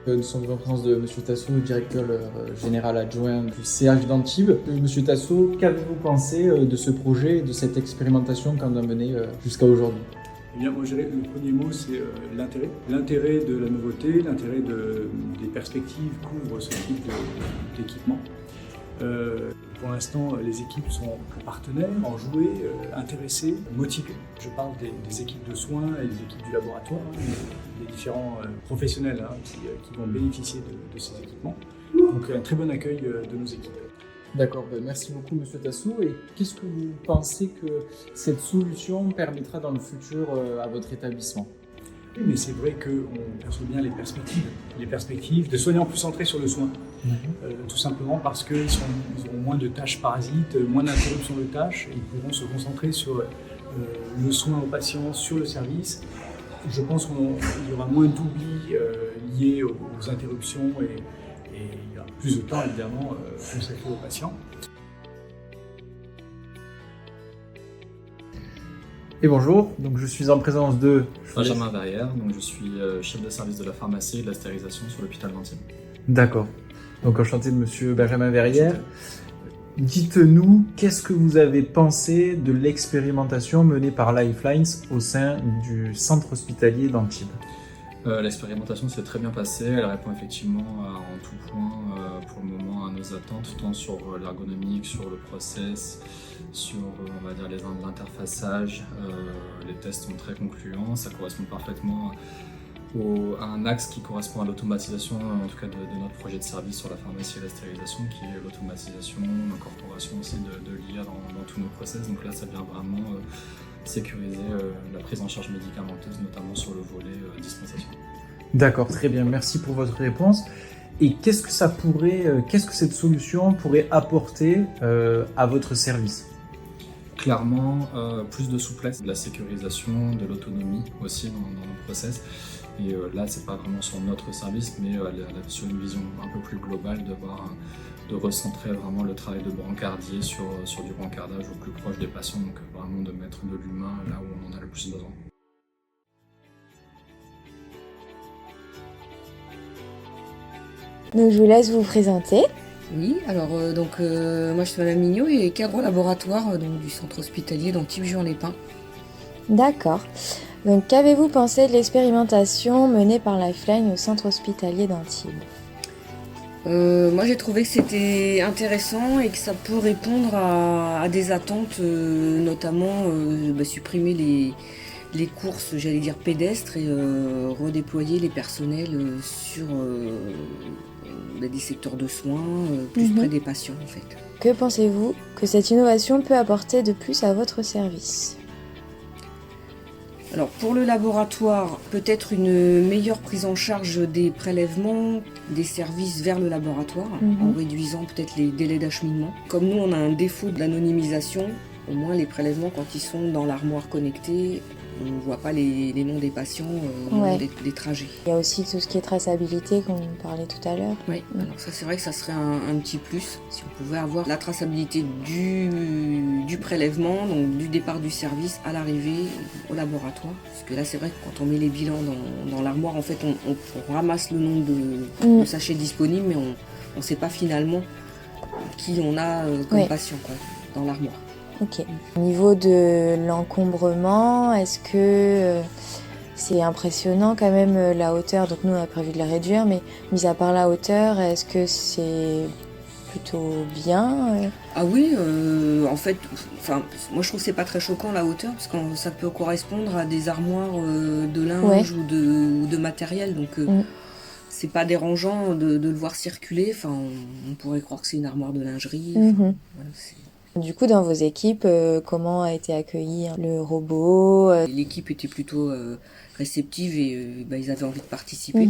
Nous sommes en présence de M. Tasso, directeur général adjoint du CH d'Antibes. M. Tasso, qu'avez-vous pensé de ce projet et de cette expérimentation qu'on a menée jusqu'à aujourd'hui? Eh bien, moi, je dirais que le premier mot, c'est l'intérêt. L'intérêt de la nouveauté, l'intérêt des perspectives qu'ouvre ce type d'équipement. Pour l'instant, les équipes sont partenaires, enjouées, intéressées, motivées. Je parle des équipes de soins et des équipes du laboratoire, les différents professionnels qui vont bénéficier de ces équipements. Donc un très bon accueil de nos équipes. D'accord, merci beaucoup M. Tasso. Et qu'est-ce que vous pensez que cette solution permettra dans le futur à votre établissement? Oui, mais c'est vrai qu'on perçoit bien les perspectives de soignants plus centrés sur le soin. Tout simplement parce qu'ils auront moins de tâches parasites, moins d'interruptions de tâches, et ils pourront se concentrer sur le soin aux patients, sur le service. Je pense qu'il y aura moins d'oubli liés aux interruptions et il y aura plus de temps évidemment consacré aux patients. Et bonjour, donc je suis en présence de Benjamin Verrière, donc je suis chef de service de la pharmacie et de la stérilisation sur l'hôpital d'Antibes. D'accord, donc enchanté de Monsieur Benjamin Verrière. Dites-nous, qu'est-ce que vous avez pensé de l'expérimentation menée par Lifelines au sein du centre hospitalier d'Antibes? L'expérimentation s'est très bien passée, elle répond effectivement en tout point pour le moment à nos attentes, tant sur l'ergonomie que sur le process, sur on va dire l'interfaçage. Les tests sont très concluants, ça correspond parfaitement à un axe qui correspond à l'automatisation, en tout cas de notre projet de service sur la pharmacie et la stérilisation, qui est l'automatisation, l'incorporation aussi de l'IA dans tous nos process. Donc là, ça vient vraiment sécuriser la prise en charge médicamenteuse, notamment sur le volet dispensation. D'accord, très bien, merci pour votre réponse. Et qu'est-ce que cette solution pourrait apporter à votre service? Clairement, plus de souplesse, de la sécurisation, de l'autonomie aussi dans nos process. Et là, c'est pas vraiment sur notre service, mais sur une vision un peu plus globale de recentrer vraiment le travail de brancardier sur du brancardage au plus proche des patients, donc vraiment de mettre de l'humain là où on en a le plus besoin. Donc je vous laisse vous présenter. Oui, alors moi je suis Madame Mignot et cadre au laboratoire du centre hospitalier d'Antibes-Juan-les-Pins. D'accord. Donc qu'avez-vous pensé de l'expérimentation menée par Lifeline au centre hospitalier d'Antibes? Moi j'ai trouvé que c'était intéressant et que ça peut répondre à des attentes, notamment supprimer les courses, j'allais dire pédestres, et redéployer les personnels sur des secteurs de soins plus près des patients en fait. Que pensez-vous que cette innovation peut apporter de plus à votre service? Alors pour le laboratoire, peut-être une meilleure prise en charge des prélèvements, des services vers le laboratoire, en réduisant peut-être les délais d'acheminement. Comme nous on a un défaut de l'anonymisation, au moins les prélèvements quand ils sont dans l'armoire connectée, on ne voit pas les noms des patients, des trajets. Il y a aussi tout ce qui est traçabilité, comme on parlait tout à l'heure. Oui, alors ça c'est vrai que ça serait un petit plus, si on pouvait avoir la traçabilité du prélèvement, donc du départ du service à l'arrivée au laboratoire. Parce que là c'est vrai que quand on met les bilans dans l'armoire, en fait on ramasse le nombre de sachets disponibles, mais on ne sait pas finalement qui on a comme patient dans l'armoire. Ok. Au niveau de l'encombrement, est-ce que c'est impressionnant quand même la hauteur? Donc nous on a prévu de la réduire, mais mis à part la hauteur, est-ce que c'est plutôt bien? Ah oui, en fait, moi je trouve que c'est pas très choquant la hauteur, parce que ça peut correspondre à des armoires de linge ou de matériel, donc c'est pas dérangeant de le voir circuler. Enfin, on pourrait croire que c'est une armoire de lingerie. Voilà, du coup, dans vos équipes, comment a été accueilli le robot? L'équipe était plutôt réceptive et ils avaient envie de participer.